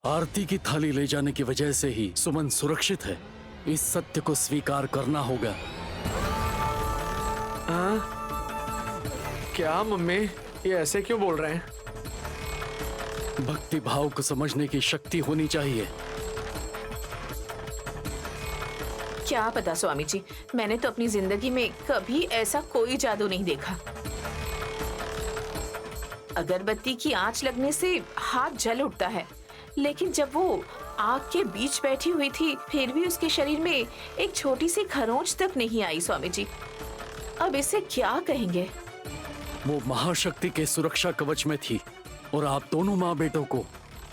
आरती की थाली ले जाने की वजह से ही सुमन सुरक्षित है। इस सत्य को स्वीकार करना होगा। क्या मम्मी, ये ऐसे क्यों बोल रहे हैं? भक्ति भाव को समझने की शक्ति होनी चाहिए। क्या पता स्वामी जी, मैंने तो अपनी जिंदगी में कभी ऐसा कोई जादू नहीं देखा। अगरबत्ती की आंच लगने से हाथ जल उठता है, लेकिन जब वो आग के बीच बैठी हुई थी फिर भी उसके शरीर में एक छोटी सी खरोंच तक नहीं आई। स्वामी जी, अब इसे क्या कहेंगे? वो महाशक्ति के सुरक्षा कवच में थी और आप दोनों माँ बेटों को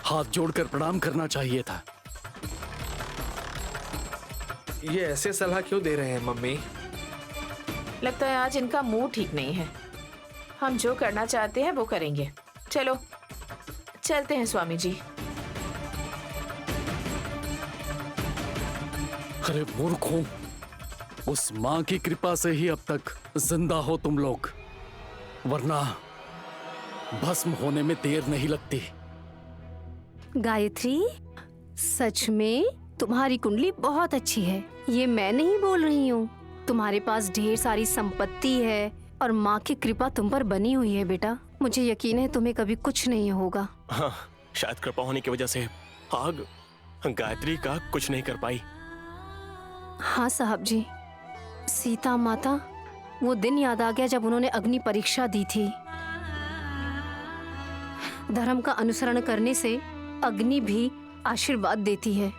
हाथ जोड़कर प्रणाम करना चाहिए था। ये ऐसे सलाह क्यों दे रहे हैं मम्मी? लगता है आज इनका मूड ठीक नहीं है। हम जो करना चाहते हैं वो करेंगे। चलो चलते हैं स्वामी जी। अरे मूर्खों, उस माँ की कृपा से ही अब तक जिंदा हो तुम लोग, वरना भस्म होने में देर नहीं लगती। गायत्री, सच में तुम्हारी कुंडली बहुत अच्छी है, ये मैं नहीं बोल रही हूँ। तुम्हारे पास ढेर सारी संपत्ति है और माँ की कृपा तुम पर बनी हुई है बेटा। मुझे यकीन है तुम्हें कभी कुछ नहीं होगा। हाँ, शायद कृपा होने की वजह से आग गायत्री का कुछ नहीं कर पाई। हाँ साहब जी, सीता माता, वो दिन याद आ गया जब उन्होंने अग्नि परीक्षा दी थी। धर्म का अनुसरण करने से अग्नि भी आशीर्वाद देती है।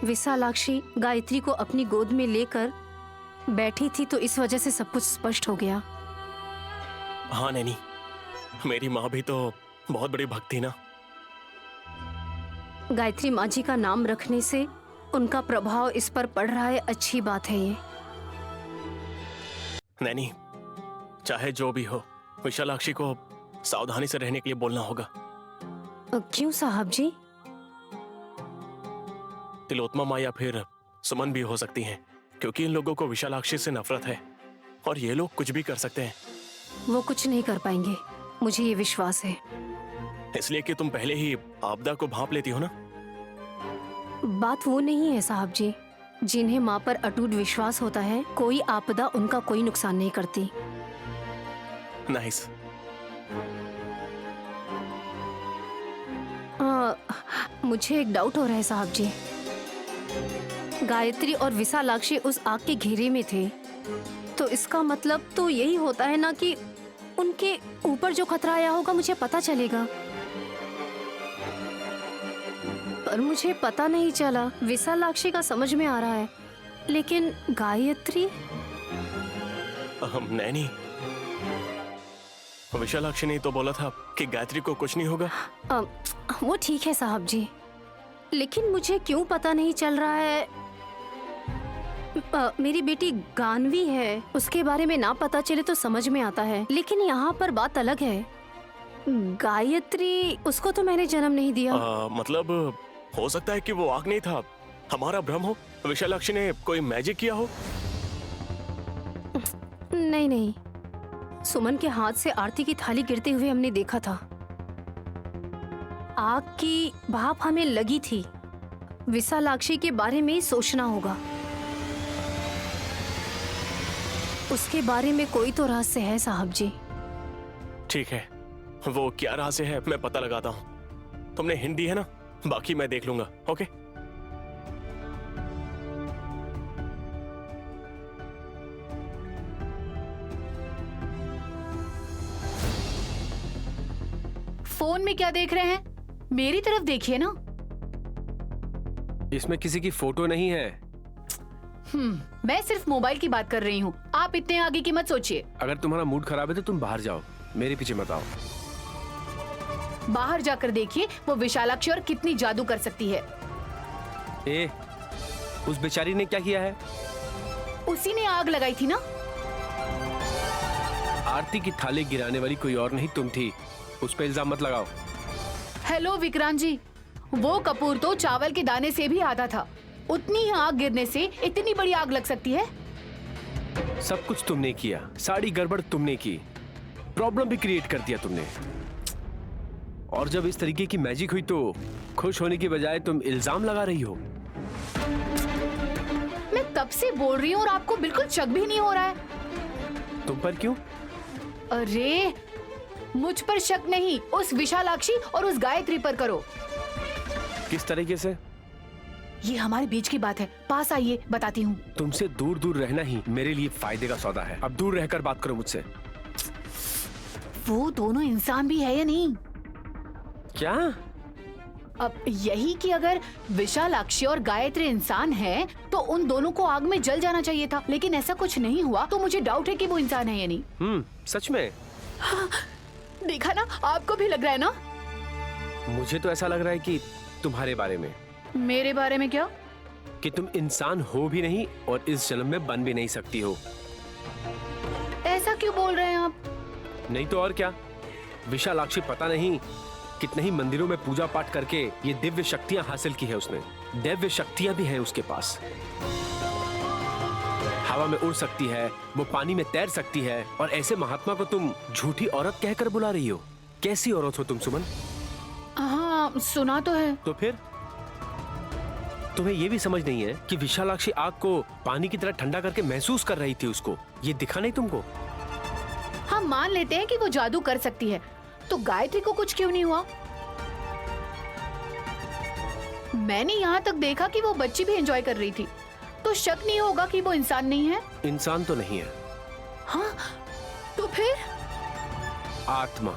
विशालाक्षी गायत्री को अपनी गोद में लेकर बैठी थी तो इस वजह से सब कुछ स्पष्ट हो गया। हाँ नैनी, मेरी माँ भी तो बहुत बड़ी भक्त थी ना। गायत्री माँ जी का नाम रखने से उनका प्रभाव इस पर पड़ रहा है, अच्छी बात है ये। नैनी, चाहे जो भी हो, विशालाक्षी को सावधानी से रहने के लिए बोलना होगा। क्यों साहब जी? तिलोत्मा माँ या फिर सुमन भी हो सकती हैं, क्योंकि इन लोगों को विशालाक्षी से नफरत है और ये लोग कुछ भी कर सकते हैं। वो कुछ नहीं कर पाएंगे, मुझे ये विश्वास है। इसलिए कि तुम पहले ही आपदा को भांप लेती हो ना। बात वो नहीं है साहब जी, जिन्हें माँ पर अटूट विश्वास होता है, कोई आपदा उनका कोई नुकसान नहीं करती। नाइस। मुझे एक डाउट हो रहा है साहब जी। गायत्री और विशालाक्षी उस आग के घेरे में थे, तो इसका मतलब तो यही होता है ना कि उनके ऊपर जो खतरा आया होगा मुझे पता चलेगा। पर मुझे पता नहीं चला। विशालाक्षी का समझ में आ रहा है, लेकिन गायत्री? नैनी, विशालाक्षी ने तो बोला था कि गायत्री को कुछ नहीं होगा। वो ठीक है साहब जी, लेकिन मुझे क्यों पता नहीं चल रहा है। मेरी बेटी गानवी है, उसके बारे में ना पता चले तो समझ में आता है, लेकिन यहाँ पर बात अलग है। गायत्री, उसको तो मैंने जन्म नहीं दिया। मतलब हो सकता है कि वो आग नहीं था, हमारा भ्रम हो, विशालाक्षी ने कोई मैजिक किया हो। नहीं नहीं, सुमन के हाथ से आरती की थाली गिरते हुए हमने देखा था। आग की भाप हमें लगी थी। विशालाक्षी के बारे में सोचना होगा, उसके बारे में कोई तो रहस्य है साहब जी। ठीक है, वो क्या रहस्य है मैं पता लगाता हूँ। तुमने हिंट दी है ना, बाकी मैं देख लूंगा। ओके। फोन में क्या देख रहे हैं? मेरी तरफ देखिए ना। इसमें किसी की फोटो नहीं है। मैं सिर्फ मोबाइल की बात कर रही हूँ, आप इतने आगे की मत सोचिए। अगर तुम्हारा मूड खराब है तो तुम बाहर जाओ, मेरे पीछे मत आओ। बाहर जाकर देखिए वो विशालाक्षी और कितनी जादू कर सकती है। ए, उस बेचारी ने क्या किया है? उसी ने आग लगाई थी ना। आरती की थाली गिराने वाली कोई और नहीं, तुम थी। उस पे इल्जाम मत लगाओ। हेलो विक्रांत जी, वो कपूर तो चावल के दाने से भी आधा था। उतनी ही आग गिरने से इतनी बड़ी आग लग सकती है? सब कुछ तुमने किया, सारी गड़बड़ तुमने की, प्रॉब्लम भी क्रिएट कर दिया तुमने। और जब इस तरीके की मैजिक हुई तो खुश होने की बजाय तुम इल्जाम लगा रही हो। मैं तब से बोल रही हूँ और आपको बिल्कुल शक भी नहीं हो रहा है। तुम पर क्यों? अरे मुझ पर शक नहीं, उस विशालाक्षी और उस गायत्री पर करो। किस तरीके से? ये हमारे बीच की बात है, पास आइए बताती हूँ। तुमसे दूर दूर रहना ही मेरे लिए फायदे का सौदा है। अब दूर रहकर बात करो मुझसे। वो दोनों इंसान भी है या नहीं? क्या? अब यही कि अगर विशालाक्षी और गायत्री इंसान है तो उन दोनों को आग में जल जाना चाहिए था, लेकिन ऐसा कुछ नहीं हुआ, तो मुझे डाउट है कि वो इंसान है या नहीं। सच में? देखा ना, आपको भी लग रहा है ना? मुझे तो ऐसा लग रहा है कि तुम्हारे बारे में। मेरे बारे में क्या? कि तुम इंसान हो भी नहीं और इस जन्म में बन भी नहीं सकती हो। ऐसा क्यों बोल रहे हैं आप? नहीं तो और क्या। विशालाक्षी पता नहीं कितने ही मंदिरों में पूजा पाठ करके ये दिव्य शक्तियां हासिल की है उसने। दिव्य शक्तियां भी हैं उसके पास। हवा में उड़ सकती है, वो पानी में तैर सकती है, और ऐसे महात्मा को तुम झूठी औरत कहकर बुला रही हो। कैसी औरत हो तुम सुमन? हाँ सुना तो है। तो फिर तुम्हें ये भी समझ नहीं है कि विशालाक्षी आग को पानी की तरह ठंडा करके महसूस कर रही थी उसको। ये दिखा नहीं तुमको? हम मान लेते हैं कि वो जादू कर सकती है, तो गायत्री को कुछ क्यों नहीं हुआ? मैंने यहाँ तक देखा कि वो बच्ची भी एंजॉय कर रही थी, तो शक नहीं होगा कि वो इंसान नहीं है? इंसान तो नहीं है। हाँ तो फिर? आत्मा।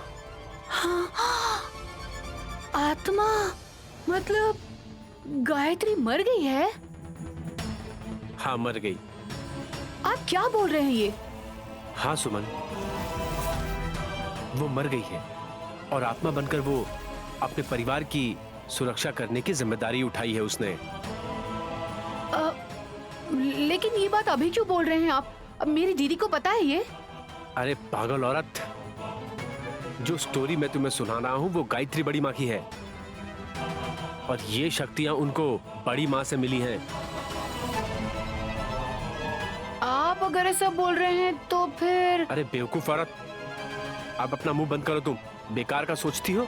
आत्मा मतलब गायत्री मर गई है? हाँ मर गई। आप क्या बोल रहे हैं ये? हाँ सुमन, वो मर गई है और आत्मा बनकर वो अपने परिवार की सुरक्षा करने की जिम्मेदारी उठाई है उसने। लेकिन ये बात अभी क्यों बोल रहे हैं आप? अब मेरी दीदी को पता है ये? अरे पागल औरत, जो स्टोरी मैं तुम्हें सुना रहा हूँ वो गायत्री बड़ी माँ की है, और ये शक्तियां उनको बड़ी माँ से मिली हैं। आप अगर ऐसा बोल रहे हैं तो फिर? अरे बेवकूफ औरत, अब अपना मुंह बंद करो। तुम बेकार का सोचती हो।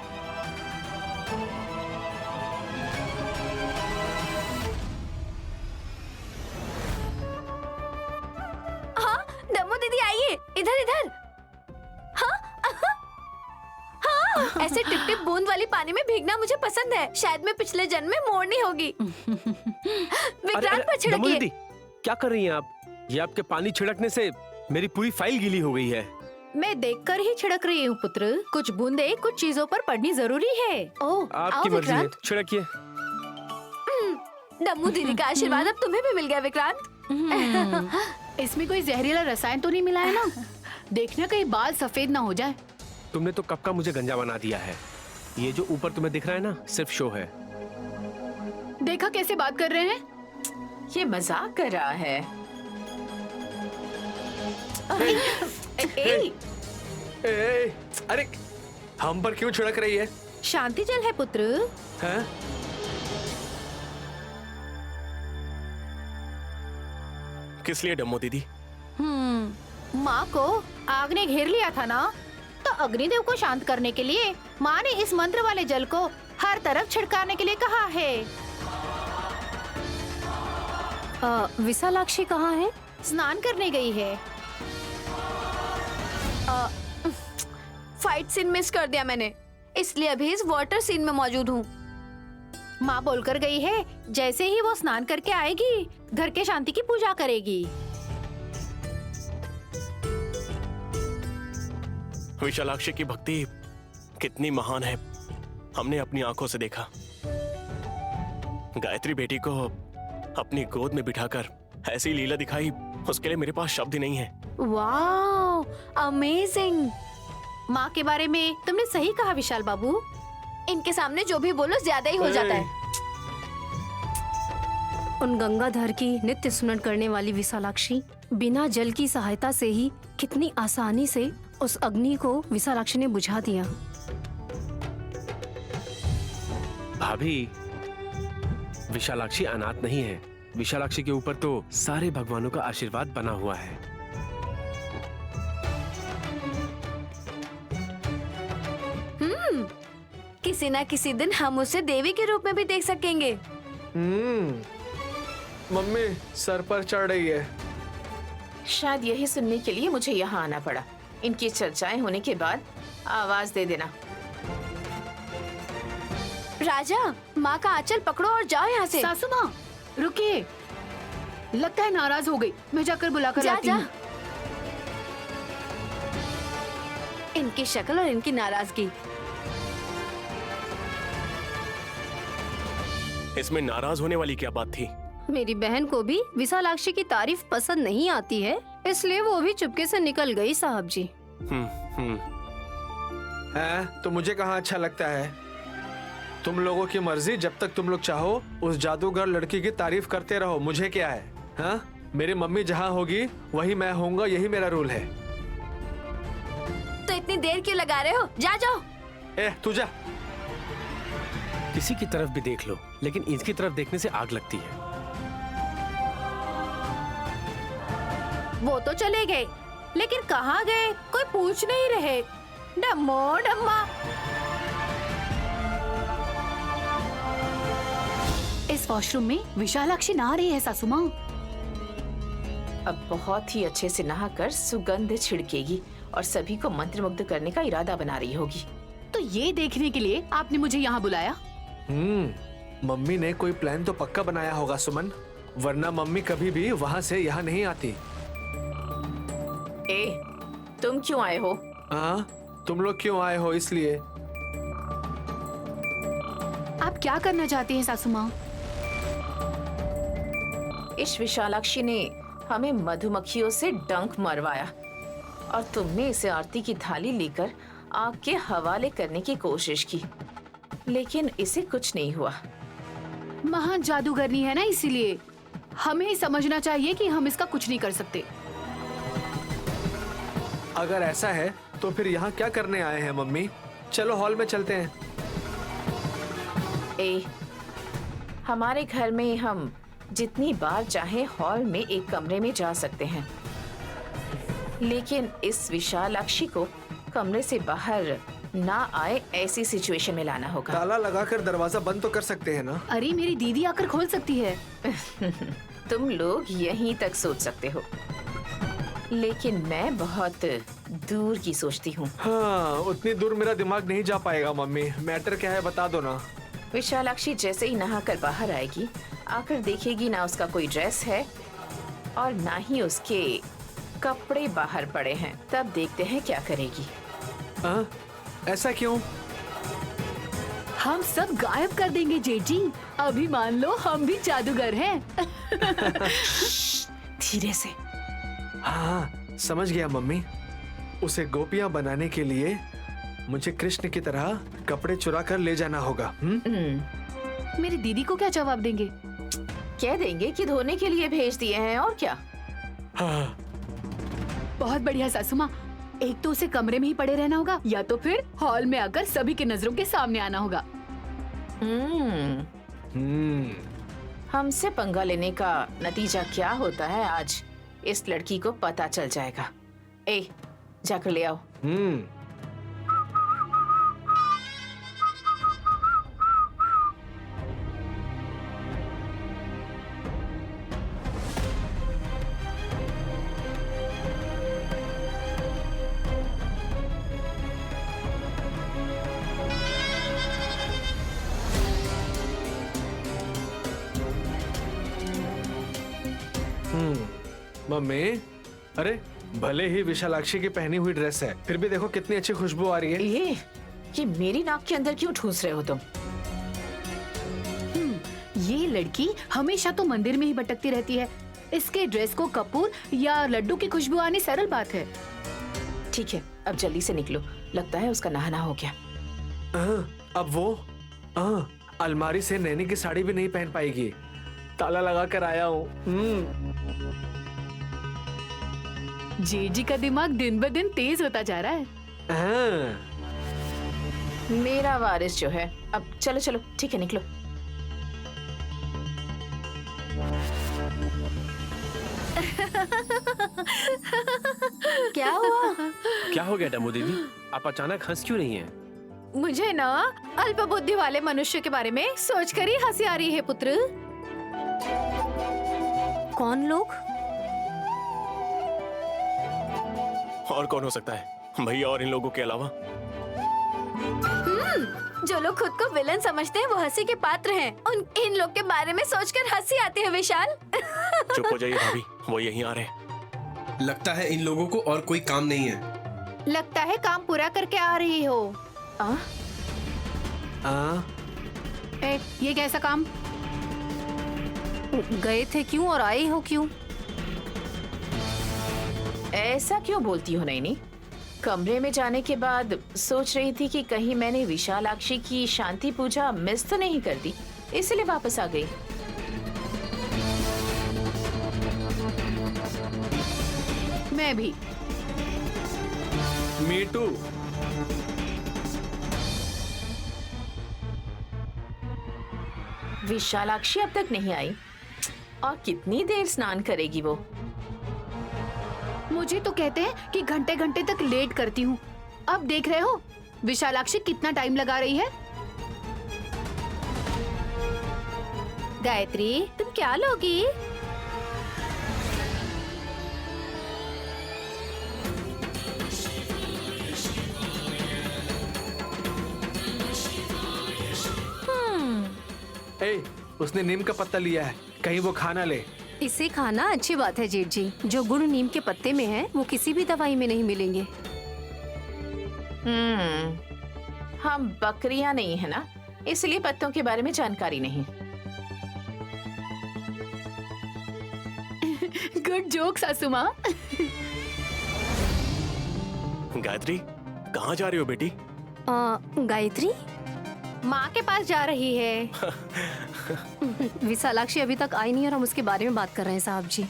हाँ दमो दीदी आइए, इधर इधर। हाँ हाँ, ऐसे टिप टिप बूंद वाली पानी में भीगना मुझे पसंद है। शायद मैं पिछले जन्म में मोरनी होगी। विक्रांत पर दमो छिड़किए। दीदी, क्या कर रही हैं आप? ये आपके पानी छिड़कने से मेरी पूरी फाइल गीली हो गई है। मैं देखकर ही छिड़क रही हूँ पुत्र। कुछ बूंदे कुछ चीजों पर पड़नी जरूरी है। ओह आपकी मर्जी है, छिड़किए। दम्मू दीदी का आशीर्वाद अब तुम्हें भी मिल गया विक्रांत। इसमें कोई जहरीला रसायन तो नहीं मिला है ना? देखना कहीं बाल सफेद ना हो जाए। तुमने तो कब का मुझे गंजा बना दिया है। ये जो ऊपर तुम्हें दिख रहा है ना, सिर्फ शो है। देखा कैसे बात कर रहे हैं? ये मजाक कर रहा है। अरे हम पर क्यों छिड़क रही है? शांति जल है पुत्र। हैं? किस लिए डम्मो दीदी? माँ को आग ने घेर लिया था ना, तो अग्निदेव को शांत करने के लिए माँ ने इस मंत्र वाले जल को हर तरफ छिड़काने के लिए कहा है। विशालाक्षी कहाँ है? स्नान करने गई है। फाइट सीन मिस कर दिया मैंने, इसलिए अभी इस वाटर सीन में मौजूद हूँ। माँ बोलकर गई है जैसे ही वो स्नान करके आएगी घर के शांति की पूजा करेगी। विशालाक्षी की भक्ति कितनी महान है, हमने अपनी आंखों से देखा। गायत्री बेटी को अपनी गोद में बिठाकर ऐसी लीला दिखाई, उसके लिए मेरे पास शब्द ही नहीं है। Wow, amazing. माँ के बारे में तुमने सही कहा विशाल बाबू। इनके सामने जो भी बोलो ज्यादा ही हो जाता है। उन गंगाधर की नित्य स्मरण करने वाली विशालाक्षी बिना जल की सहायता से ही कितनी आसानी से उस अग्नि को विशालाक्षी ने बुझा दिया। भाभी, विशालाक्षी अनाथ नहीं है। विशालाक्षी के ऊपर तो सारे भगवानों का आशीर्वाद बना हुआ है। किसी ना किसी दिन हम उसे देवी के रूप में भी देख सकेंगे। मम्मी सर पर चढ़ रही है। शायद यही सुनने के लिए मुझे यहाँ आना पड़ा। इनकी चर्चाएं होने के बाद आवाज दे देना। राजा, माँ का आंचल पकड़ो और जाओ यहाँ से। सासू माँ रुकिए, लगता है नाराज हो गई। मैं जाकर बुलाकर जा आती जा। हूँ। इनकी शक्ल और इनकी नाराजगी। इसमें नाराज होने वाली क्या बात थी? मेरी बहन को भी विशालाक्षी की तारीफ पसंद नहीं आती है, इसलिए वो भी चुपके से निकल गई साहब जी। हम्म। हैं? तो मुझे कहाँ अच्छा लगता है? तुम लोगों की मर्जी, जब तक तुम लोग चाहो उस जादूगर लड़की की तारीफ करते रहो, मुझे क्या है? हाँ? मेरी मम्मी जहाँ होगी वही मैं होऊंगा, यही मेरा रूल है। तो इतनी देर क्यों लगा रहे हो? जा जाओ। तू जा। किसी की तरफ भी देख लो, लेकिन इसकी तरफ देखने से आग लगती है। वो तो चले गए, लेकिन कहाँ गए कोई पूछ नहीं रहे। डम्मो डम्मा। इस वॉशरूम में विशालाक्षी नहा रही है सासू माँ। अब बहुत ही अच्छे से नहाकर सुगंध छिड़केगी और सभी को मंत्रमुग्ध करने का इरादा बना रही होगी। तो ये देखने के लिए आपने मुझे यहाँ बुलाया? मम्मी ने कोई प्लान तो पक्का बनाया होगा सुमन, वरना मम्मी कभी भी वहाँ से यहाँ नहीं आती। तुम क्यों आए हो? हाँ, तुम लोग क्यों आए हो? इसलिए। आप क्या करना चाहती हैं सासू माँ? इस विशालाक्षी ने हमें मधुमक्खियों से डंक मरवाया और तुमने इसे आरती की थाली लेकर आग के हवाले करने की कोशिश की, लेकिन इसे कुछ नहीं हुआ। महान जादूगरनी है ना, इसीलिए हमें समझना चाहिए कि हम इसका कुछ नहीं कर सकते। अगर ऐसा है तो फिर यहाँ क्या करने आए हैं मम्मी? चलो हॉल में चलते हैं। हमारे घर में हम जितनी बार चाहे हॉल में एक कमरे में जा सकते हैं, लेकिन इस विशालाक्षी को कमरे से बाहर ना आए ऐसी सिचुएशन में लाना होगा। ताला लगाकर दरवाजा बंद तो कर सकते हैं ना? अरे मेरी दीदी आकर खोल सकती है। तुम लोग यहीं तक सोच सकते हो, लेकिन मैं बहुत दूर की सोचती हूँ। हाँ, उतनी दूर मेरा दिमाग नहीं जा पाएगा मम्मी। मैटर क्या है बता दो ना। विशालाक्षी जैसे ही नहाकर बाहर आएगी, आकर देखेगी ना उसका कोई ड्रेस है और ना ही उसके कपड़े बाहर पड़े हैं। तब देखते हैं क्या करेगी। ऐसा क्यों? हम सब गायब कर देंगे जेठ जी। अभी मान लो हम भी जादूगर हैं। धीरे से। हाँ, समझ गया मम्मी। उसे गोपियां बनाने के लिए मुझे कृष्ण की तरह कपड़े चुरा कर ले जाना होगा। मेरी दीदी को क्या जवाब देंगे? कह देंगे कि धोने के लिए भेज दिए हैं, और क्या। हाँ। बहुत बढ़िया सासू माँ। एक तो उसे कमरे में ही पड़े रहना होगा, या तो फिर हॉल में आकर सभी की नजरों के सामने आना होगा। हमसे पंगा लेने का नतीजा क्या होता है आज इस लड़की को पता चल जाएगा। जाकर ले आओ। मम्मी, अरे भले ही विशालाक्षी की पहनी हुई ड्रेस है, फिर भी देखो कितनी अच्छी खुशबू आ रही है। ये मेरी नाक के अंदर क्यों ठूस रहे हो तुम? ये लड़की हमेशा तो मंदिर में ही भटकती रहती है। इसके ड्रेस को कपूर या लड्डू की खुशबू आनी सरल बात है। ठीक है, अब जल्दी से निकलो। लगता है उसका नहाना हो गया। अब वो अलमारी से नैनी की साड़ी भी नहीं पहन पाएगी। ताला लगा कर आया हूँ। जेठ जी का दिमाग दिन ब दिन तेज होता जा रहा है। मेरा वारिस जो है। अब चलो चलो, ठीक है, निकलो। क्या हुआ? क्या हो गया डमू दीदी? आप अचानक हंस क्यों रही हैं? मुझे ना अल्प बुद्धि वाले मनुष्य के बारे में सोचकर ही हंसी आ रही है पुत्र। कौन लोग? और कौन हो सकता है भैया और इन लोगों के अलावा? जो लोग खुद को विलन समझते हैं वो हंसी के पात्र हैं। इन लोग के बारे में सोचकर हंसी आती है विशाल। चुप हो जाइए भाभी, वो यहीं आ रहे हैं। लगता है इन लोगों को और कोई काम नहीं है। लगता है काम पूरा करके आ रही हो। ये कैसा काम? गए थे क्यों और आए हो क्यों? ऐसा क्यों बोलती हो नैनी? कमरे में जाने के बाद सोच रही थी कि कहीं मैंने विशालाक्षी की शांति पूजा मिस तो नहीं कर दी, इसलिए वापस आ गई। मैं भी। मी टू। विशालाक्षी अब तक नहीं आई और कितनी देर स्नान करेगी वो? मुझे तो कहते हैं कि घंटे घंटे तक लेट करती हूँ। अब देख रहे हो विशालाक्षी कितना टाइम लगा रही है। गायत्री, तुम क्या लोगी? उसने नीम का पत्ता लिया है, कहीं वो खाना ले। इसे खाना अच्छी बात है जेठ जी। जो गुण नीम के पत्ते में है वो किसी भी दवाई में नहीं मिलेंगे। हम बकरियां नहीं है ना, इसलिए पत्तों के बारे में जानकारी नहीं। गुड जोक सासू माँ। गायत्री, कहाँ जा रही हो बेटी? गायत्री माँ के पास जा रही है। विशालाक्षी अभी तक आई नहीं और हम उसके बारे में बात कर रहे हैं साहब जी।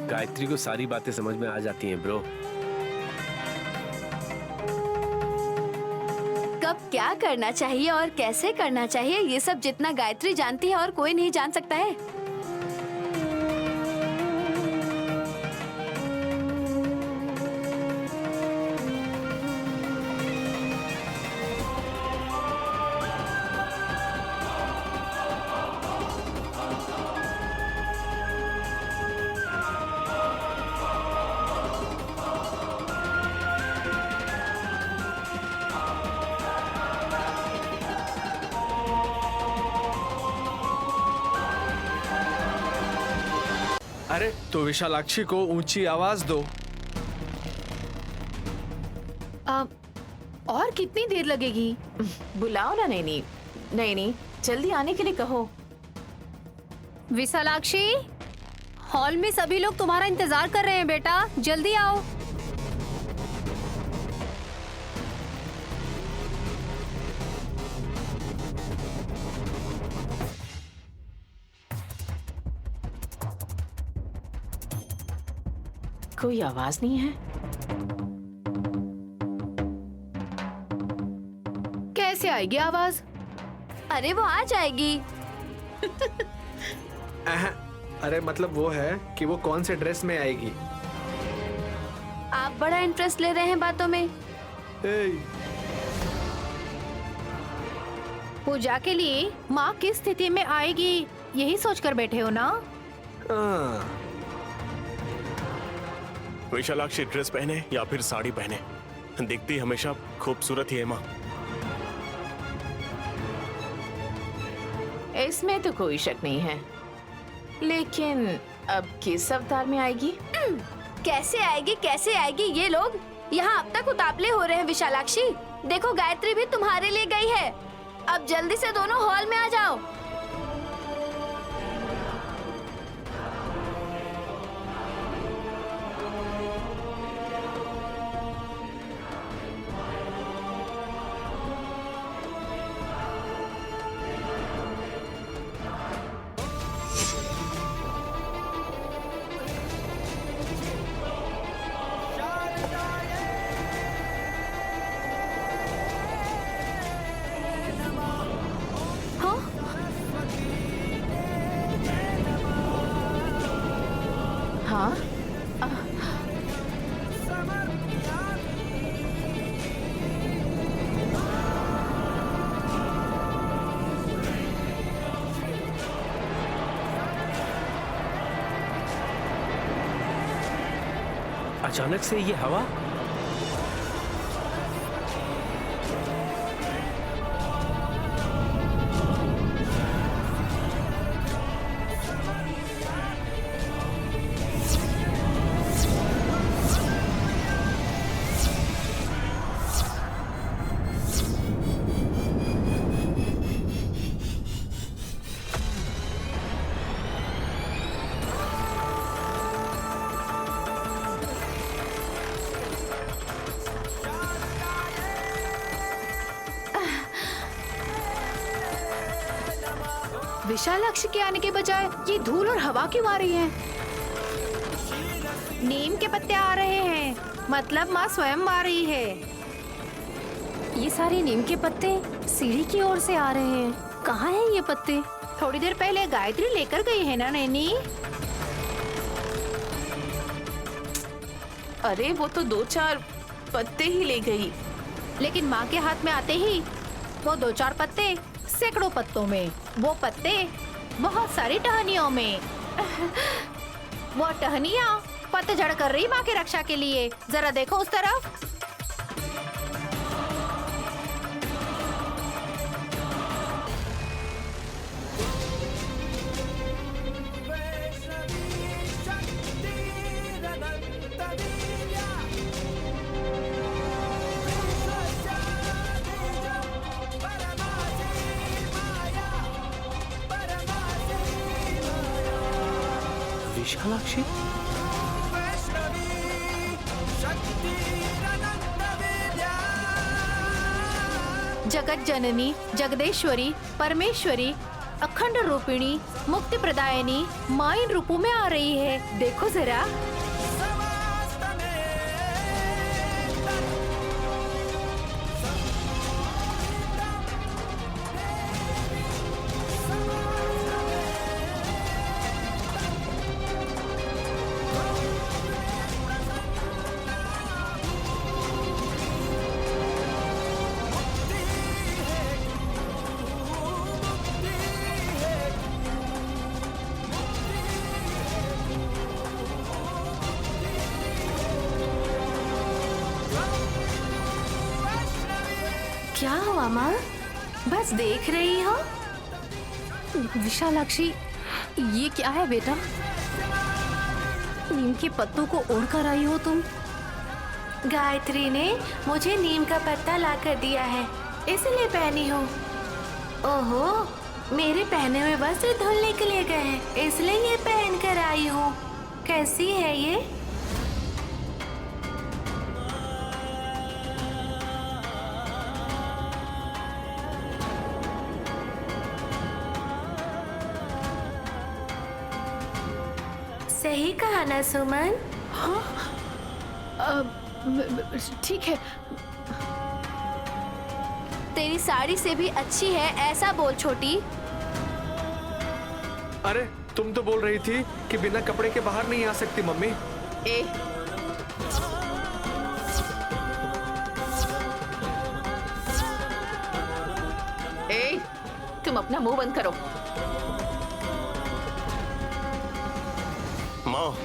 गायत्री को सारी बातें समझ में आ जाती हैं ब्रो। कब क्या करना चाहिए और कैसे करना चाहिए ये सब जितना गायत्री जानती है और कोई नहीं जान सकता है। अरे तो विशालाक्षी को ऊंची आवाज दो। और कितनी देर लगेगी? बुलाओ ना नैनी। नैनी, जल्दी आने के लिए कहो। विशालाक्षी, हॉल में सभी लोग तुम्हारा इंतजार कर रहे हैं बेटा, जल्दी आओ। कोई आवाज नहीं है। कैसे आएगी आवाज? अरे वो आ जाएगी। अरे मतलब वो है कि वो कौन से ड्रेस में आएगी। आप बड़ा इंटरेस्ट ले रहे हैं बातों में। पूजा के लिए माँ किस स्थिति में आएगी यही सोचकर बैठे हो ना? विशालाक्षी ड्रेस पहने या फिर साड़ी पहने, दिखती हमेशा खूबसूरत ही है माँ। इसमें तो कोई शक नहीं है, लेकिन अब किस अवतार में आएगी? कैसे आएगी? ये लोग यहाँ अब तक उतावले हो रहे हैं। विशालाक्षी देखो, गायत्री भी तुम्हारे लिए गई है। अब जल्दी से दोनों हॉल में आ जाओ। अचानक से ये हवा? विशालाक्षी के आने के बजाय ये धूल और हवा क्यों आ रही है? नीम के पत्ते आ रहे हैं, मतलब माँ स्वयं आ रही है। ये सारे नीम के पत्ते सीढ़ी की ओर से आ रहे हैं। कहाँ है ये पत्ते? थोड़ी देर पहले गायत्री लेकर गई है ना नैनी? अरे वो तो 2-4 पत्ते ही ले गई। लेकिन माँ के हाथ में आते ही वो 2-4 पत्ते सैकड़ों पत्तों में, वो पत्ते बहुत सारी टहनियों में। वो टहनियाँ पतझड़ कर रही माँ की रक्षा के लिए। जरा देखो उस तरफ। विशालाक्षी? जगत जननी, जगदेश्वरी, परमेश्वरी, अखंड रूपिणी, मुक्ति प्रदायिनी माँ इन रूपों में आ रही है। देखो जरा। क्या हुआ माँ? बस देख रही हो? विशालाक्षी, ये क्या है बेटा? नीम के पत्तों को ओढ़कर आई हो तुम? गायत्री ने मुझे नीम का पत्ता लाकर दिया है, इसलिए पहनी हूँ। ओहो, मेरे पहने हुए वस्त्र धुलने के लिए गए हैं, इसलिए ये पहन कर आई हूँ। कैसी है ये? सही कहा ना सुमन? ठीक है। तेरी साड़ी से भी अच्छी है, ऐसा बोल छोटी। अरे तुम तो बोल रही थी कि बिना कपड़े के बाहर नहीं आ सकती मम्मी। ए, तुम अपना मुंह बंद करो। माँ,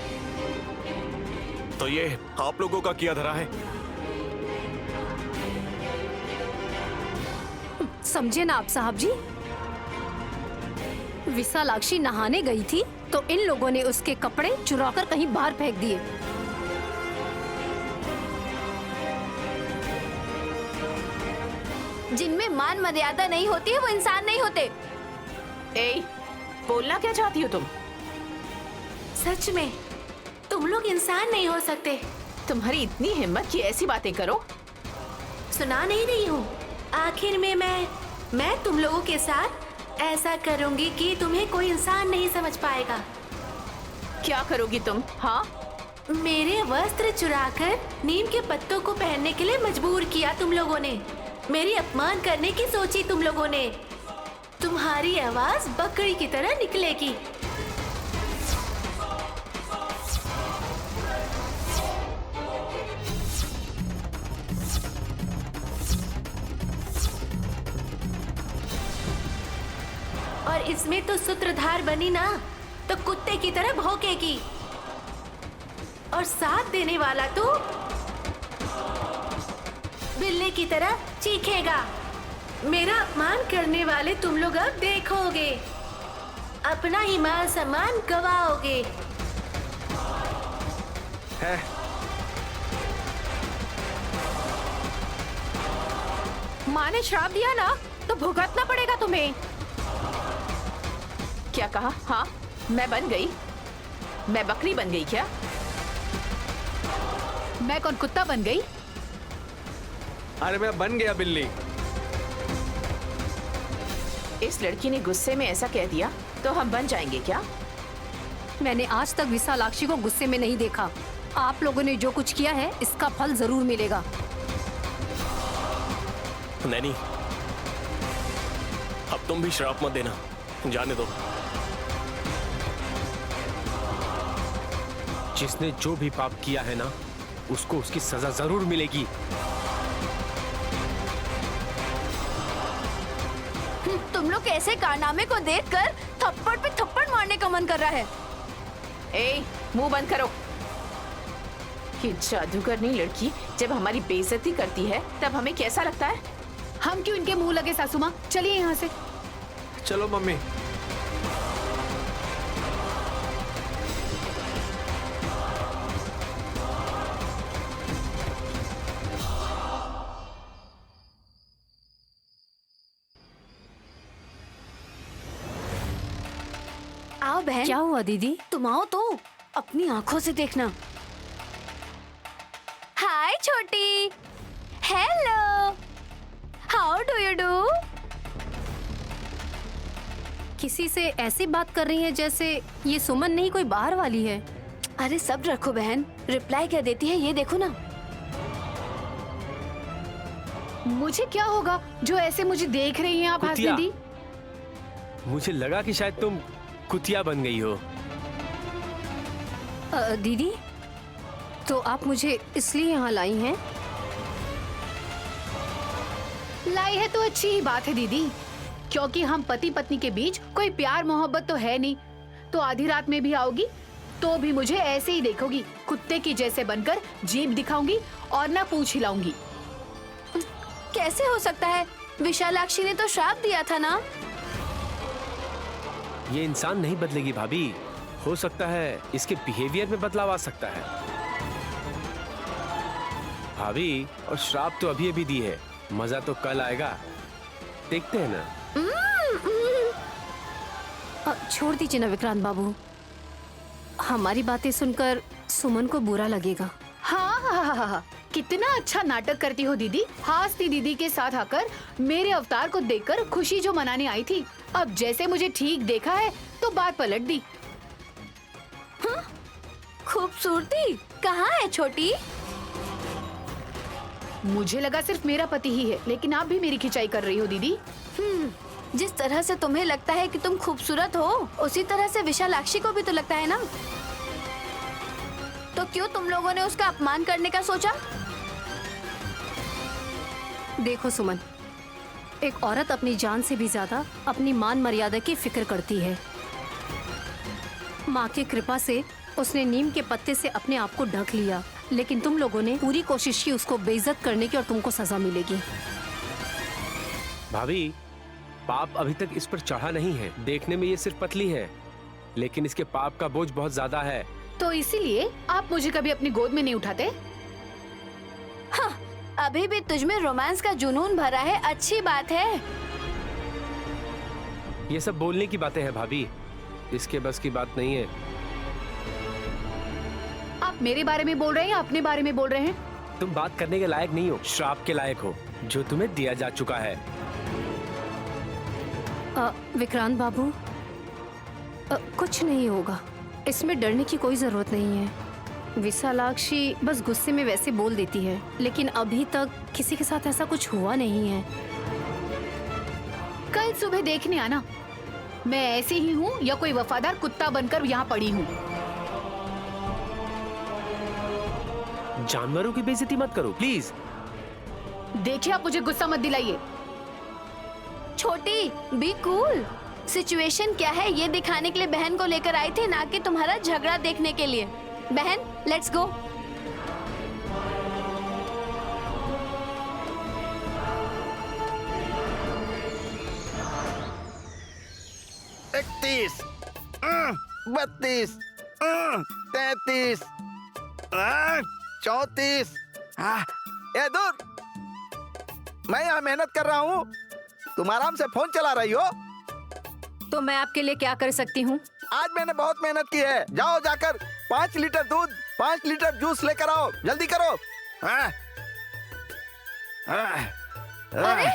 तो ये आप लोगों का किया धरा है? समझे ना आप साहब जी? विशालाक्षी नहाने गई थी तो इन लोगों ने उसके कपड़े चुराकर कहीं बाहर फेंक दिए। जिनमें मान मर्यादा नहीं होती है वो इंसान नहीं होते। ए, बोलना क्या चाहती हो तुम? सच में तुम लोग इंसान नहीं हो सकते। तुम्हारी इतनी हिम्मत कि ऐसी बातें करो? सुना नहीं रही हूँ। आखिर में मैं तुम लोगों के साथ ऐसा करूंगी कि तुम्हें कोई इंसान नहीं समझ पाएगा। क्या करोगी तुम? हाँ, मेरे वस्त्र चुराकर नीम के पत्तों को पहनने के लिए मजबूर किया तुम लोगों ने। मेरी अपमान करने की सोची तुम लोगों ने। तुम्हारी आवाज बकरी की तरह निकलेगी। और इसमें तो सूत्रधार बनी ना, तो कुत्ते की तरह भौंकेगी। और साथ देने वाला तो बिल्ली की तरह चीखेगा। मेरा अपमान करने वाले तुम लोग अब देखोगे, अपना ही मान सम्मान गवाओगे। है माँ ने श्राप दिया ना, तो भुगतना पड़ेगा तुम्हें। क्या कहा? हाँ, मैं बन गई? मैं बकरी बन गई क्या? मैं कौन कुत्ता बन गई? अरे मैं बन गया बिल्ली। इस लड़की ने गुस्से में ऐसा कह दिया तो हम बन जाएंगे क्या? मैंने आज तक विशालाक्षी को गुस्से में नहीं देखा। आप लोगों ने जो कुछ किया है इसका फल जरूर मिलेगा। नैनी, अब तुम भी श्राप मत देना, जाने दो। जिसने जो भी पाप किया है ना, उसको उसकी सजा जरूर मिलेगी। तुम लोग ऐसे कारनामे को देखकर थप्पड़ पे थप्पड़ मारने का मन कर रहा है। ए, मुंह बंद करो। ये जादूगरनी लड़की जब हमारी बेइज्जती करती है तब हमें कैसा लगता है? हम क्यों इनके मुंह लगे सासू माँ? चलिए यहाँ से। चलो मम्मी। आओ बहन। क्या हुआ दीदी? तुम आओ तो अपनी आंखों से देखना। हाय छोटी। Hello, how do you do? किसी से ऐसी बात कर रही है जैसे ये सुमन नहीं कोई बाहर वाली है। अरे सब रखो बहन, रिप्लाई क्या देती है ये देखो ना। मुझे क्या होगा जो ऐसे मुझे देख रही हैं आप हंसने कुतिया। दी? मुझे लगा कि शायद तुम कुतिया बन गई हो। दीदी, तो आप मुझे इसलिए यहाँ लाई हैं? लाई है तो अच्छी ही बात है दीदी, क्योंकि हम पति पत्नी के बीच कोई प्यार मोहब्बत तो है नहीं। तो आधी रात में भी आओगी तो भी मुझे ऐसे ही देखोगी, कुत्ते की जैसे बनकर जीभ दिखाऊंगी और ना पूंछ हिलाऊंगी। कैसे हो सकता है? विशालाक्षी ने तो श्राप दिया था ना। ये इंसान नहीं बदलेगी भाभी, हो सकता है इसके बिहेवियर में बदलाव आ सकता है। भाभी, और श्राप तो अभी अभी दी है, मजा तो कल आएगा, देखते हैं ना। छोड़ दीजिए ना विक्रांत बाबू, हमारी बातें सुनकर सुमन को बुरा लगेगा। हाँ, कितना अच्छा नाटक करती हो दीदी। हास्ती दीदी के साथ आकर मेरे अवतार को देखकर खुशी जो मनाने आई थी, अब जैसे मुझे ठीक देखा है तो बात पलट दी। खूबसूरती कहाँ है छोटी? मुझे लगा सिर्फ मेरा पति ही है, लेकिन आप भी मेरी खिंचाई कर रही हो दीदी। जिस तरह से तुम्हें लगता है कि तुम खूबसूरत हो, उसी तरह से विशालाक्षी को भी तो लगता है ना। तो क्यों तुम लोगों ने उसका अपमान करने का सोचा? देखो सुमन, एक औरत अपनी जान से भी ज्यादा अपनी मान मर्यादा की फिक्र करती है। माँ की कृपा से उसने नीम के पत्ते से अपने आप को ढक लिया, लेकिन तुम लोगों ने पूरी कोशिश की उसको बेइज्जत करने की और तुमको सजा मिलेगी। भाभी, पाप अभी तक इस पर चढ़ा नहीं है। देखने में ये सिर्फ पतली है, लेकिन इसके पाप का बोझ बहुत ज्यादा है। तो इसीलिए आप मुझे कभी अपनी गोद में नहीं उठाते? हाँ, अभी भी तुझमें रोमांस का जुनून भरा है, अच्छी बात है। ये सब बोलने की बातें हैं भाभी, इसके बस की बात नहीं है। आप मेरे बारे में बोल रहे हैं या अपने बारे में बोल रहे हैं? तुम बात करने के लायक नहीं हो, श्राप के लायक हो जो तुम्हें दिया जा चुका है। विक्रांत बाबू, कुछ नहीं होगा, इसमें डरने की कोई जरूरत नहीं है। विशालाक्षी बस गुस्से में वैसे बोल देती है, लेकिन अभी तक किसी के साथ ऐसा कुछ हुआ नहीं है। कल सुबह देखने आना, मैं ऐसे ही हूँ या कोई वफादार कुत्ता बनकर यहाँ पड़ी हूँ। जानवरों की बेइज्जती मत करो प्लीज। देखिए, आप मुझे गुस्सा मत दिलाइए। छोटी, बी कूल। सिचुएशन क्या है ये दिखाने के लिए बहन को लेकर आई थी, ना कि तुम्हारा झगड़ा देखने के लिए। बहन लेट्स गो। इकतीस, 32, 33, 34। ए दूर, मैं यहाँ मेहनत कर रहा हूँ, तुम आराम से फोन चला रही हो। तो मैं आपके लिए क्या कर सकती हूँ? आज मैंने बहुत मेहनत की है, जाओ जाकर 5 लीटर दूध 5 लीटर जूस लेकर आओ, जल्दी करो। अरे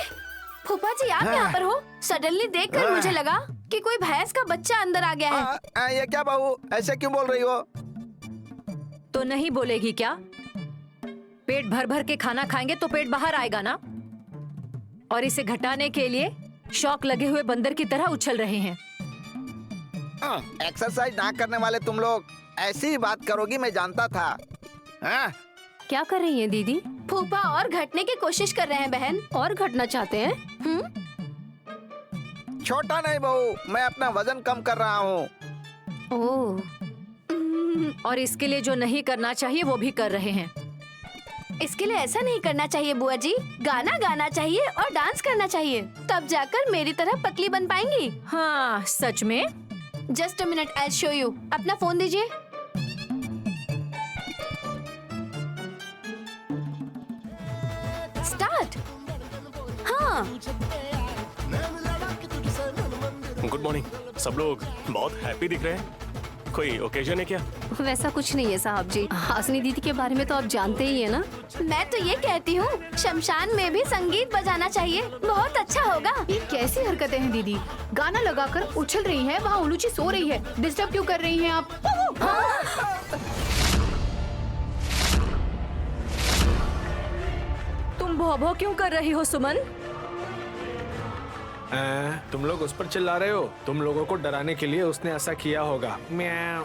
फूफा जी आप यहाँ पर हो? सडनली देखकर मुझे लगा कि कोई भैंस का बच्चा अंदर आ गया है। ये क्या बहू, ऐसे क्यों बोल रही हो? तो नहीं बोलेगी क्या? पेट भर भर के खाना खाएंगे तो पेट बाहर आएगा ना। और इसे घटाने के लिए शौक लगे हुए बंदर की तरह उछल रहे हैं। एक्सरसाइज ना करने वाले तुम लोग ऐसी ही बात करोगी, मैं जानता था। क्या कर रही हैं दीदी? फूफा और घटने की कोशिश कर रहे हैं बहन। और घटना चाहते हैं? छोटा नहीं बहू, मैं अपना वजन कम कर रहा हूँ। ओह, और इसके लिए जो नहीं करना चाहिए वो भी कर रहे हैं। इसके लिए ऐसा नहीं करना चाहिए बुआ जी, गाना गाना चाहिए और डांस करना चाहिए, तब जाकर मेरी तरह पतली बन पाएंगी। हाँ सच में। Just a minute, I show you. अपना फोन दीजिए। स्टार्ट। हाँ गुड मॉर्निंग। सब लोग बहुत हैप्पी दिख रहे हैं, कोई ओकेजन है क्या? वैसा कुछ नहीं है साहब जी। हासनी दीदी के बारे में तो आप जानते ही है ना। मैं तो ये कहती हूँ शमशान में भी संगीत बजाना चाहिए, बहुत अच्छा होगा। ये कैसी हरकतें हैं दीदी? गाना लगाकर उछल रही हैं, वहाँ उलूची सो रही है, डिस्टर्ब क्यों कर रही हैं आप? तुम भौ-भौ क्यों कर रही हो सुमन? तुम लोग उस पर चिल्ला रहे हो, तुम लोगों को डराने के लिए उसने ऐसा किया होगा। मैं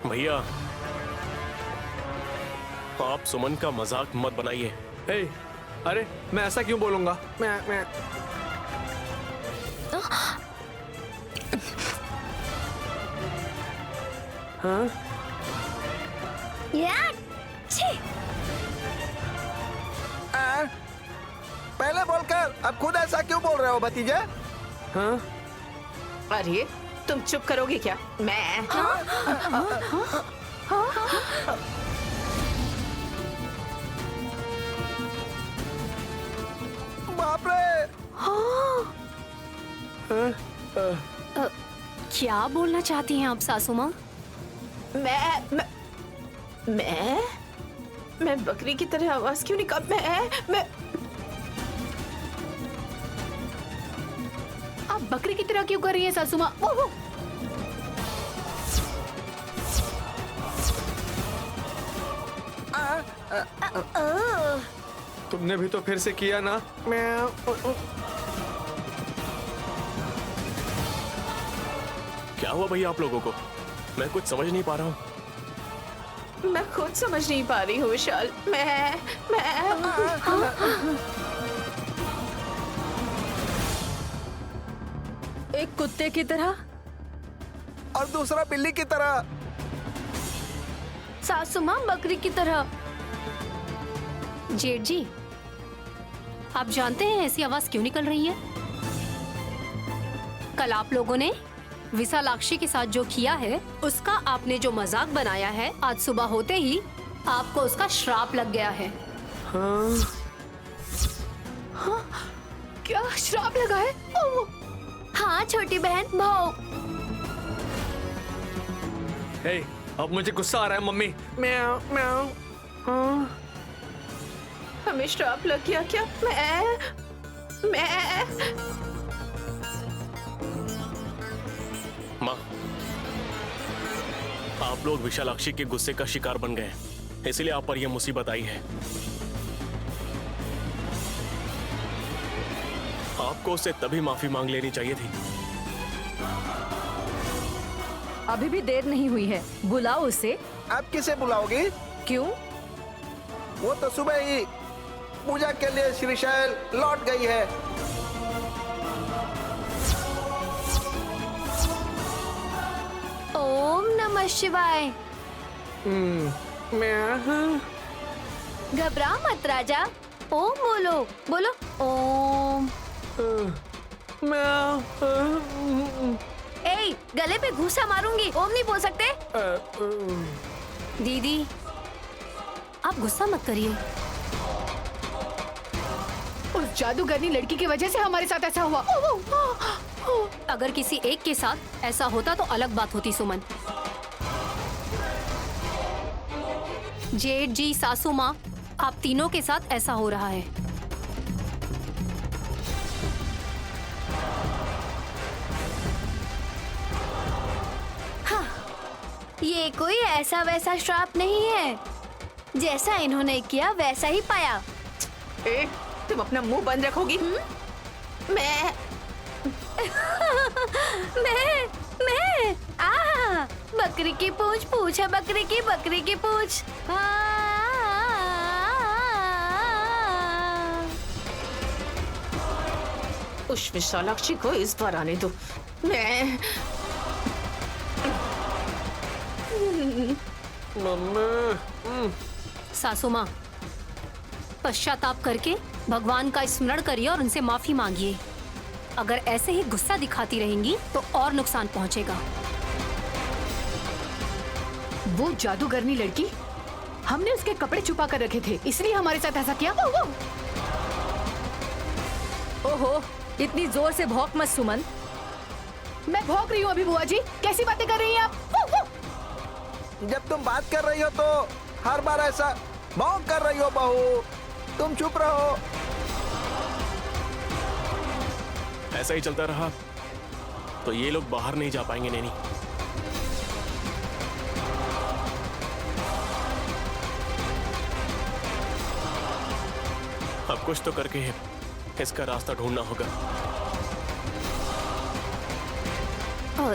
भैया आप सुमन का मजाक मत बनाइए। हे, अरे मैं ऐसा क्यों बोलूंगा? मैं हाँ? पहले बोलकर अब खुद ऐसा क्यों बोल रहे हो भतीजे? हाँ? अरे तुम चुप करोगे क्या? मैं बाप रे! क्या बोलना चाहती हैं आप सासू माँ? मैं बकरी की तरह आवाज क्यों निकाल? मैं आप बकरी की तरह क्यों कर रही हैं सासू माँ? तुमने भी तो फिर से किया ना। क्या हुआ भैया आप लोगों को? मैं कुछ समझ नहीं पा रहा हूँ। मैं खुद समझ नहीं पा रही हूँ विशाल। मैं एक कुत्ते की तरह और दूसरा बिल्ली की तरह। सासू माँ बकरी की तरह। जेठ जी, आप जानते हैं ऐसी आवाज क्यों निकल रही है? कल आप लोगों ने विशालाक्षी के साथ जो किया है, उसका आपने जो मजाक बनाया है, आज सुबह होते ही आपको उसका श्राप लग गया है। क्या श्राप लगा है? हाँ छोटी बहन भाव। हे, अब मुझे गुस्सा आ रहा है मम्मी। हमें श्राप लग गया क्या? मैं माँ, आप लोग विशालाक्षी के गुस्से का शिकार बन गए, इसलिए आप पर यह मुसीबत आई है। आपको उससे तभी माफी मांग लेनी चाहिए थी। अभी भी देर नहीं हुई है, बुलाओ उसे। आप किसे बुलाओगी? क्यों? वो तो सुबह ही पूजा के लिए श्रीशैल लौट गई है। ओम नमः शिवाय। घबरा मत राजा, ओम बोलो बोलो ओम। ए, गले पे घूसा मारूंगी, ओम नहीं बोल सकते? दीदी आप गुस्सा मत करिए। उस जादूगरनी लड़की की वजह से हमारे साथ ऐसा हुआ। अगर किसी एक के साथ ऐसा होता तो अलग बात होती सुमन। जेठ जी, सासू माँ, आप तीनों के साथ ऐसा हो रहा है। हाँ, ये कोई ऐसा वैसा श्राप नहीं है। जैसा इन्होंने किया वैसा ही पाया। ए, तुम अपना मुंह बंद रखोगी? मैं बकरी की पूंछ पूछ है, बकरी की पूंछ। उस विशालाक्षी को इस बार आने दो। मैं सासू माँ, पश्चाताप करके भगवान का स्मरण करिए और उनसे माफी मांगिए। अगर ऐसे ही गुस्सा दिखाती रहेंगी तो और नुकसान पहुंचेगा। वो जादूगरनी लड़की, हमने उसके कपड़े छुपा कर रखे थे, इसलिए हमारे साथ ऐसा किया। ओहो, इतनी जोर से भौंक मत सुमन। मैं भौंक रही हूँ अभी बुआ जी, कैसी बातें कर रही हैं आप? जब तुम बात कर रही हो तो हर बार ऐसा भौंक कर रही हो बहू। तुम चुप रहो। ऐसा ही चलता रहा तो ये लोग बाहर नहीं जा पाएंगे नैनी। अब कुछ तो करके इसका रास्ता ढूंढना होगा।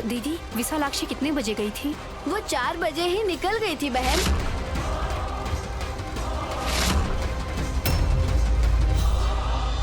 दीदी, विशालाक्षी कितने बजे गई थी? वो 4 बजे ही निकल गई थी बहन।